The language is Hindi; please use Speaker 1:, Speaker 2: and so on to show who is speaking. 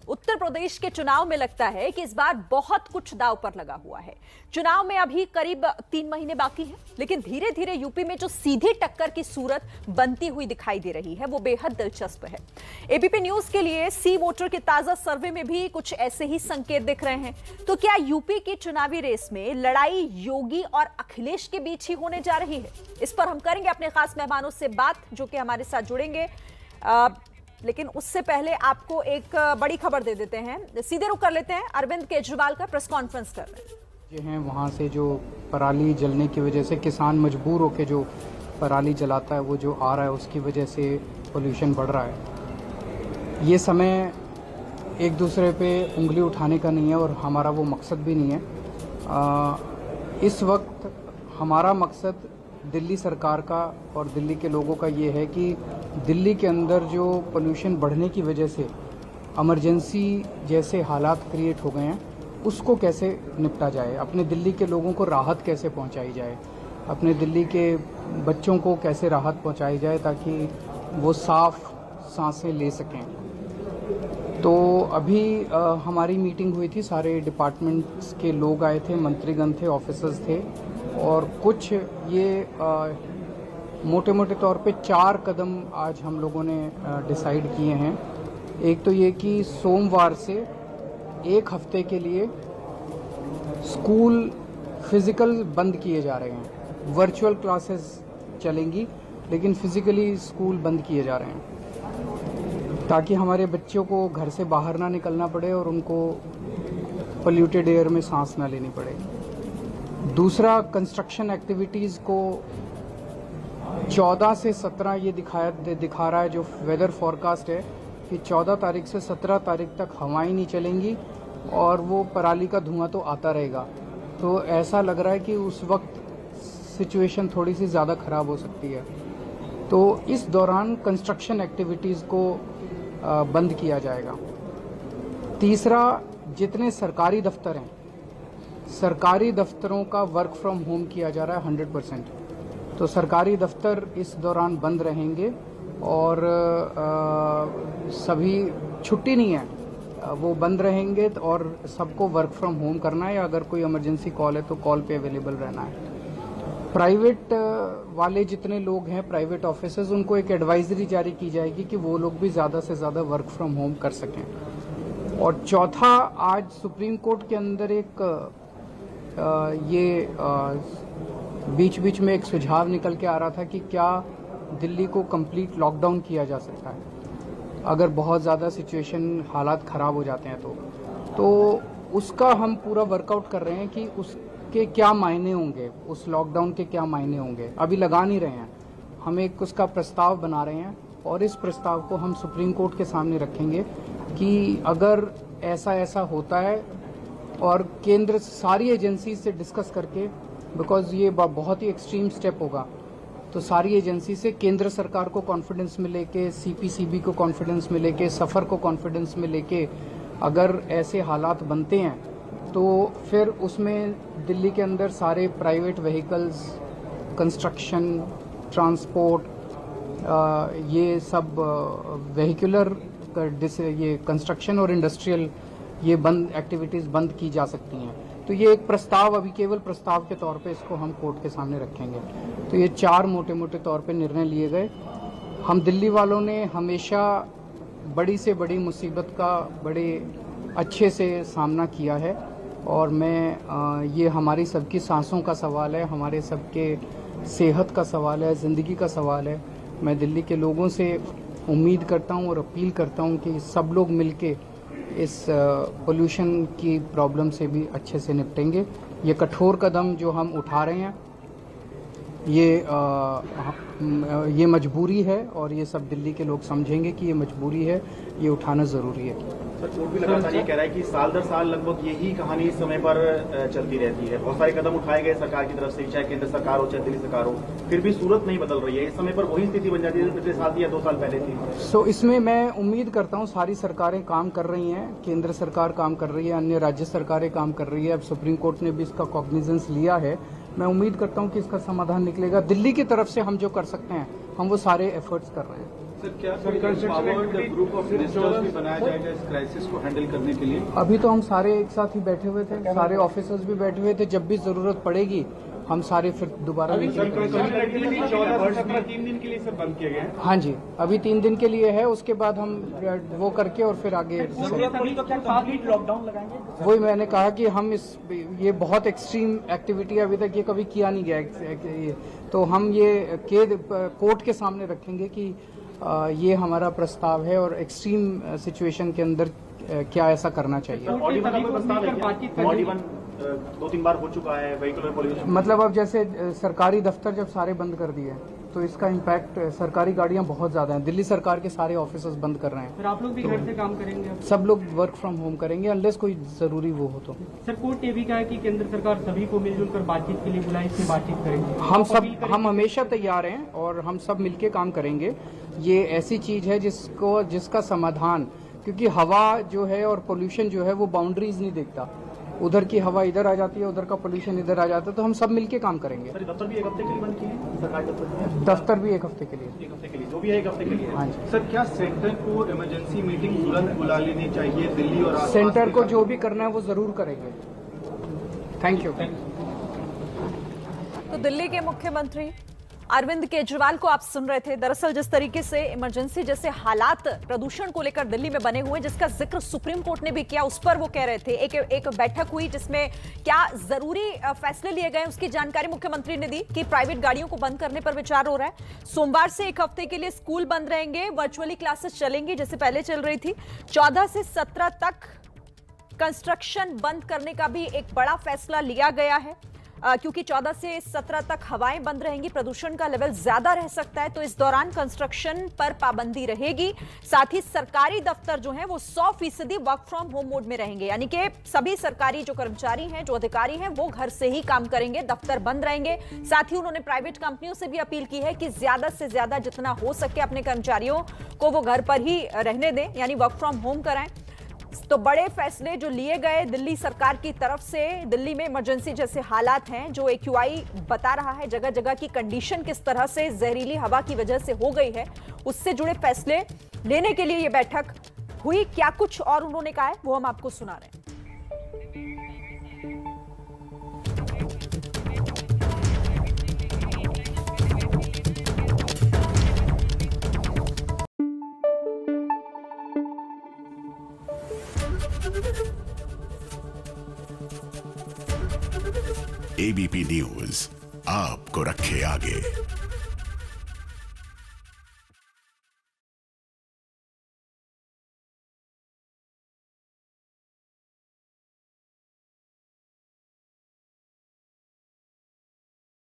Speaker 1: उत्तर प्रदेश के चुनाव में लगता है कि इस बार बहुत कुछ दांव पर लगा हुआ है। चुनाव में अभी करीब 3 महीने बाकी हैं, लेकिन धीरे धीरे यूपी में जो सीधी टक्कर की सूरत बनती हुई दिखाई दे रही है वो बेहद दिलचस्प है। एबीपी न्यूज के लिए सी वोटर के ताजा सर्वे में भी कुछ ऐसे ही संकेत दिख रहे हैं। तो क्या यूपी की चुनावी रेस में लड़ाई योगी और अखिलेश के बीच ही होने जा रही है? इस पर हम करेंगे अपने खास मेहमानों से बात, जो कि हमारे साथ जुड़ेंगे। लेकिन उससे पहले आपको एक बड़ी खबर दे देते हैं, सीधे रुख कर लेते हैं। अरविंद केजरीवाल का प्रेस कॉन्फ्रेंस कर रहे
Speaker 2: हैं। वहाँ से जो पराली जलने की वजह से किसान मजबूर होकर जो पराली जलाता है वो जो आ रहा है, उसकी वजह से पोल्यूशन बढ़ रहा है। ये समय एक दूसरे पे उंगली उठाने का नहीं है और हमारा वो मकसद भी नहीं है। इस वक्त हमारा मकसद दिल्ली सरकार का और दिल्ली के लोगों का ये है कि दिल्ली के अंदर जो पोल्यूशन बढ़ने की वजह से इमरजेंसी जैसे हालात क्रिएट हो गए हैं, उसको कैसे निपटा जाए, अपने दिल्ली के लोगों को राहत कैसे पहुंचाई जाए, अपने दिल्ली के बच्चों को कैसे राहत पहुंचाई जाए ताकि वो साफ सांसें ले सकें। तो अभी हमारी मीटिंग हुई थी, सारे डिपार्टमेंट्स के लोग आए थे, मंत्रीगण थे, ऑफिसर्स थे, और कुछ ये मोटे मोटे तौर पे 4 कदम आज हम लोगों ने डिसाइड किए हैं। एक तो ये कि सोमवार से 1 हफ्ते के लिए स्कूल फिजिकल बंद किए जा रहे हैं। वर्चुअल क्लासेस चलेंगी लेकिन फिजिकली स्कूल बंद किए जा रहे हैं ताकि हमारे बच्चों को घर से बाहर ना निकलना पड़े और उनको पोल्यूटेड एयर में सांस ना लेनी पड़े। दूसरा, कंस्ट्रक्शन एक्टिविटीज़ को 14 से 17 ये दिखा रहा है जो वेदर फॉरकास्ट है कि 14 तारीख से 17 तारीख तक हवाएं नहीं चलेंगी और वो पराली का धुआं तो आता रहेगा। तो ऐसा लग रहा है कि उस वक्त सिचुएशन थोड़ी सी ज़्यादा ख़राब हो सकती है। तो इस दौरान कंस्ट्रक्शन एक्टिविटीज़ को बंद किया जाएगा। तीसरा, जितने सरकारी दफ्तर हैं, सरकारी दफ्तरों का वर्क फ्रॉम होम किया जा रहा है 100%। तो सरकारी दफ्तर इस दौरान बंद रहेंगे और सभी छुट्टी नहीं है, वो बंद रहेंगे और सबको वर्क फ्रॉम होम करना है, या अगर कोई इमरजेंसी कॉल है तो कॉल पे अवेलेबल रहना है। प्राइवेट वाले जितने लोग हैं, प्राइवेट ऑफिसर्स, उनको एक एडवाइजरी जारी की जाएगी कि वो लोग भी ज़्यादा से ज़्यादा वर्क फ्रॉम होम कर सकें। और चौथा, आज सुप्रीम कोर्ट के अंदर एक बीच बीच में एक सुझाव निकल के आ रहा था कि क्या दिल्ली को कंप्लीट लॉकडाउन किया जा सकता है अगर बहुत ज़्यादा सिचुएशन, हालात ख़राब हो जाते हैं। तो उसका हम पूरा वर्कआउट कर रहे हैं कि उसके क्या मायने होंगे, उस लॉकडाउन के क्या मायने होंगे। अभी लगा नहीं रहे हैं, हम एक उसका प्रस्ताव बना रहे हैं और इस प्रस्ताव को हम सुप्रीम कोर्ट के सामने रखेंगे कि अगर ऐसा होता है, और केंद्र सारी एजेंसी से डिस्कस करके, बिकॉज ये बहुत ही एक्सट्रीम स्टेप होगा, तो सारी एजेंसी से केंद्र सरकार को कॉन्फिडेंस में लेके, सीपीसीबी को कॉन्फिडेंस में लेके, सफ़र को कॉन्फिडेंस में लेके, अगर ऐसे हालात बनते हैं तो फिर उसमें दिल्ली के अंदर सारे प्राइवेट व्हीकल्स, कंस्ट्रक्शन, ट्रांसपोर्ट, ये सब वेहिकुलर, ये कंस्ट्रक्शन और इंडस्ट्रियल, ये एक्टिविटीज़ बंद की जा सकती हैं। तो ये एक प्रस्ताव, अभी केवल प्रस्ताव के तौर पे इसको हम कोर्ट के सामने रखेंगे। तो ये 4 मोटे मोटे तौर पे निर्णय लिए गए। हम दिल्ली वालों ने हमेशा बड़ी से बड़ी मुसीबत का बड़े अच्छे से सामना किया है, और ये हमारी सबकी सांसों का सवाल है, हमारे सबके सेहत का सवाल है, ज़िंदगी का सवाल है। मैं दिल्ली के लोगों से उम्मीद करता हूँ और अपील करता हूँ कि सब लोग मिलके इस पोल्यूशन की प्रॉब्लम से भी अच्छे से निपटेंगे। ये कठोर कदम जो हम उठा रहे हैं, ये मजबूरी है, और ये सब दिल्ली के लोग समझेंगे कि ये मजबूरी है, ये उठाना ज़रूरी है।
Speaker 3: सर, कोर्ट भी लगातार ये कह रहा है कि साल दर साल लगभग यही कहानी इस समय पर चलती रहती है। बहुत सारे कदम उठाए गए सरकार की तरफ से, चाहे केंद्र सरकार हो चाहे दिल्ली सरकार हो, फिर भी सूरत नहीं बदल रही है। इस समय पर वही स्थिति बन जाती है पिछले साल या 2 साल पहले थी।
Speaker 2: इसमें मैं उम्मीद करता हूँ सारी सरकारें काम कर रही हैं, केंद्र सरकार काम कर रही है, अन्य राज्य सरकारें काम कर रही है। अब सुप्रीम कोर्ट ने भी इसका कॉग्निजेंस लिया है। मैं उम्मीद करता हूँ कि इसका समाधान निकलेगा। दिल्ली की तरफ से हम जो कर सकते हैं, हम वो सारे एफर्ट्स कर रहे हैं।
Speaker 4: क्या पावर्ड ग्रुप ऑफ मिनिस्टर्स भी बनाया जाएगा इस क्राइसिस को हैंडल करने के लिए?
Speaker 2: अभी तो हम सारे एक साथ ही बैठे हुए थे, सारे ऑफिसर्स भी बैठे हुए थे। जब भी जरूरत पड़ेगी हम सारे फिर दोबारा मीटिंग करेंगे।
Speaker 4: 14 से 17 3 दिन के लिए सब बंद किए गए हैं।
Speaker 2: हाँ जी, अभी 3 दिन के लिए है, उसके बाद हम वो करके और फिर आगे
Speaker 5: लॉकडाउन लगाएंगे।
Speaker 2: वही मैंने कहा कि हम ये बहुत एक्सट्रीम एक्टिविटी अभी तक ये कभी किया नहीं गया, तो हम ये कोर्ट के सामने रखेंगे कि ये हमारा प्रस्ताव है और एक्सट्रीम सिचुएशन के अंदर क्या ऐसा करना चाहिए।
Speaker 3: ऑड 2-3 बार हो चुका है व्हीकलर पॉल्यूशन।
Speaker 2: मतलब अब जैसे सरकारी दफ्तर जब सारे बंद कर दिए तो इसका इम्पैक्ट, सरकारी गाड़ियां बहुत ज्यादा हैं। दिल्ली सरकार के सारे ऑफिसर्स बंद कर रहे हैं।
Speaker 5: फिर आप लोग भी घर से काम करेंगे? अब
Speaker 2: सब लोग वर्क फ्रॉम होम करेंगे अनलेस कोई जरूरी वो हो तो।
Speaker 5: सर कोर्ट ने भी कहा है कि केंद्र सरकार सभी को मिलजुल कर बातचीत के लिए बुलाई, इसमें बातचीत करेंगे।
Speaker 2: हम हमेशा तैयार हैं और हम सब मिलके काम करेंगे। ये ऐसी चीज है जिसका समाधान, क्योंकि हवा जो है और पोल्यूशन जो है वो बाउंड्रीज नहीं देखता। उधर की हवा इधर आ जाती है, उधर का पोल्यूशन इधर आ जाता है, तो हम सब मिलके काम करेंगे।
Speaker 3: सर दफ्तर भी 1 हफ्ते के लिए बंद किए हैं, सरकारी
Speaker 2: दफ्तर भी 1 हफ्ते के लिए।
Speaker 3: 1 हफ्ते के लिए, जो भी है 1 हफ्ते के लिए।
Speaker 2: हाँ जी।
Speaker 4: सर क्या सेंटर को इमरजेंसी मीटिंग तुरंत बुला लेनी चाहिए दिल्ली और आसपास
Speaker 2: सेंटर को जो भी करना है वो जरूर करेंगे। Thank you.
Speaker 1: तो दिल्ली के मुख्यमंत्री अरविंद केजरीवाल को आप सुन रहे थे। दरअसल जिस तरीके से इमरजेंसी जैसे हालात प्रदूषण को लेकर दिल्ली में बने हुए, जिसका जिक्र सुप्रीम कोर्ट ने भी किया, उस पर वो कह रहे थे। एक बैठक हुई जिसमें क्या जरूरी फैसले लिए गए उसकी जानकारी मुख्यमंत्री ने दी कि प्राइवेट गाड़ियों को बंद करने पर विचार हो रहा है। सोमवार से 1 हफ्ते के लिए स्कूल बंद रहेंगे, वर्चुअली क्लासेस चलेंगी जैसे पहले चल रही थी। 14 से 17 तक कंस्ट्रक्शन बंद करने का भी एक बड़ा फैसला लिया गया है, क्योंकि 14 से 17 तक हवाएं बंद रहेंगी, प्रदूषण का लेवल ज्यादा रह सकता है, तो इस दौरान कंस्ट्रक्शन पर पाबंदी रहेगी। साथ ही सरकारी दफ्तर जो हैं वो 100% वर्क फ्रॉम होम मोड में रहेंगे, यानी कि सभी सरकारी जो कर्मचारी हैं, जो अधिकारी हैं, वो घर से ही काम करेंगे, दफ्तर बंद रहेंगे। साथ ही उन्होंने प्राइवेट कंपनियों से भी अपील की है कि ज्यादा से ज्यादा जितना हो सके अपने कर्मचारियों को वो घर पर ही रहने दें, यानी वर्क फ्रॉम होम कराएं। तो बड़े फैसले जो लिए गए दिल्ली सरकार की तरफ से। दिल्ली में इमरजेंसी जैसे हालात हैं, जो AQI बता रहा है, जगह जगह की कंडीशन किस तरह से जहरीली हवा की वजह से हो गई है, उससे जुड़े फैसले लेने के लिए यह बैठक हुई। क्या कुछ और उन्होंने कहा है वो हम आपको सुना रहे हैं।
Speaker 6: ABP न्यूज आपको रखे आगे।